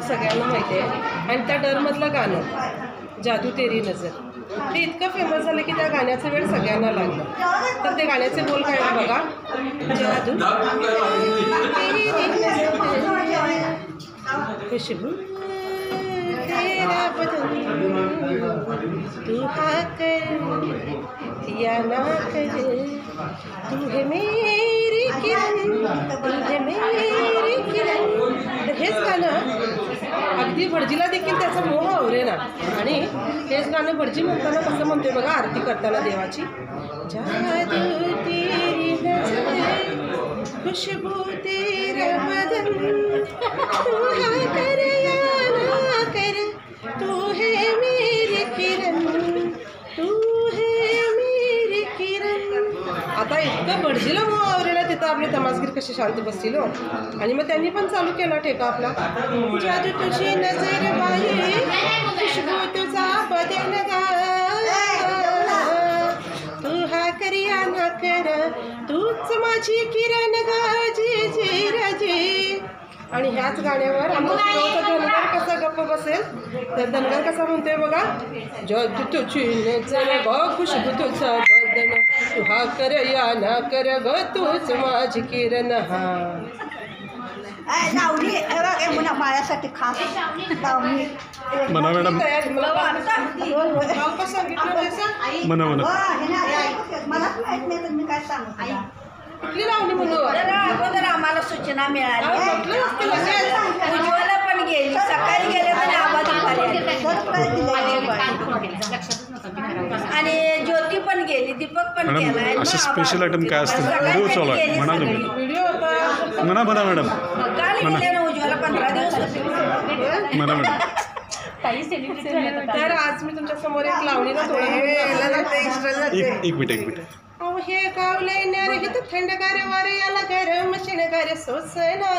सगळ्यांना माहिती आहे. आणि त्या डरमधलं गाणं जादू तेरी नजर ते इतकं फेमस झालं की त्या गाण्याचा वेळ सगळ्यांना लागला. तर ते गाण्याचे बोल काय बघा. जादू खुशबू तेरा बदन तू हा कर या ना कर तू है मेरी किरण तू है मेरी किरण. तर हेच गाणं अगदी भटजीला देखील त्याचा मोह आवरेना. आणि हेच गाणं भटजी म्हणताना कसं म्हणतोय बघा आरती करताना देवाची. जादू तेरी नजर खुशबू तेरा बदन तू हा कर या ना कर तू है मेरी किरण तू है मेरी किरण. आता इतकं भटजीला मोह आवरेला तिथं आपले तमासगीर कसे शांत बसतील हो. आणि मग त्यांनी पण चालू केला ठेका आपला. जादू तुझी नजर बाई खुशबू तुझा बदन गा तू हा कर या ना कर तूच माझी किरण गा जी जी राजी. आणि ह्याच गाण्यावर आमचा धनगर कसा गप्प बसेल तर धनगर कसा म्हणतोय बघा. जादू तुझी नजर गा खुशबू तुझा बदन तू हा कर या ना कर ग तूच माझी किरण. हा लावणी माझ्यासाठी खास लावणी म्हणा मॅडम. म्हणा म्हणा. मलाच माहित नाही तर मी काय सांगू. कुठली लावणी म्हणू. अगोदर आम्हाला सूचना मिळाली. उज्ज्वला पण गेली सकाळी गेले पण आवाज आणि ज्योती पण गेली दीपक पण गेला. असे स्पेशल आयटम काय असतं व्हिडिओ चालू आहे म्हणा तुम्ही. म्हणा म्हणा मॅडम. काल गेले ना उज्ज्वला 15 दिवस होते. म्हणा मॅडम. तर आज मी तुमच्या समोर एक लावणीला थोडं एक मिनिट. अहो हे गावलंय नरहित थंडगार वारे याला गरम शिणगार सोसना.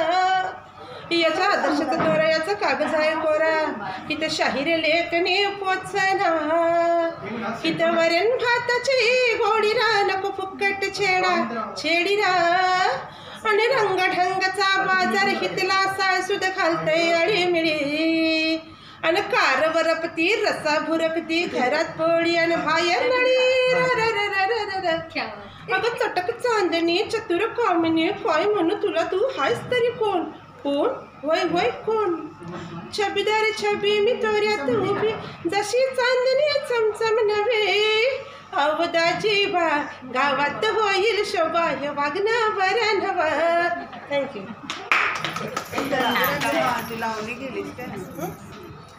याचा आदर्शाचा दोरा याचा कागज आहे कोरा इथं शाहीर लेखने पोचना. इथं वरण भाताची गोडीरा नको फुकट छेडा छेडीरा. आणि रंगढंगाचा बाजार हितला सासूद घालतय अळीमिळी. आणि कार वरपती रसा भुरकती घरात पोळी आणि बाहेर नळी. अगं चटक चांदणी चतुर कामिनी काय म्हणू तुला तू हायस तरी कोण कोण वय वय कोण. छबीदार छबी मी तोऱ्यात उभी जशी चांदणी चमचम नव्हे. अवदाची बा गावात होईल शोभा हे वागणं बरं नवं. थँक्यू.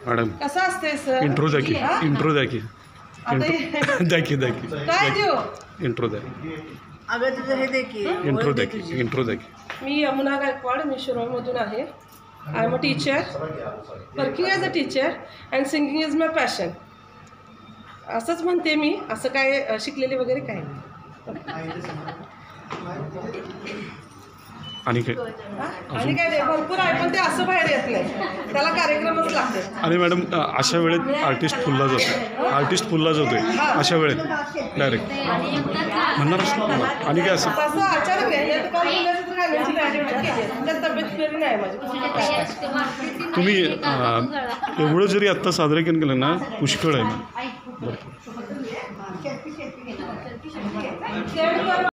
मॅडम कसं असते सर. इंट्रो द्या की. इंट्रो द्या की. द्या की काय देऊ. इंट्रो द्या. अगं तुझं हे देखील इंट्रो द्या की. इंट्रो द्या की. मी यमुना गायकवाड मी शिरोळमधून आहे. I am a teacher working as a teacher and singing is my passion. असंच म्हणते मी. असं काय शिकलेले वगैरे काय नाही. आणि काय आणि काय नाही भरपूर आहे पण ते असं बाहेर येत नाही. त्याला कार्यक्रमच लागते. आणि मॅडम अशा वेळेत आर्टिस्ट फुलला जातोय अशा वेळेत डायरेक्ट म्हणणार. आणि काय असं तसं अचानक नाही गाण्याची गाण्याची तब्येत बरी नाही माझी. तुम्ही एवढं जरी आत्ता सादरीकरण केलं ना पुष्कळ आहे.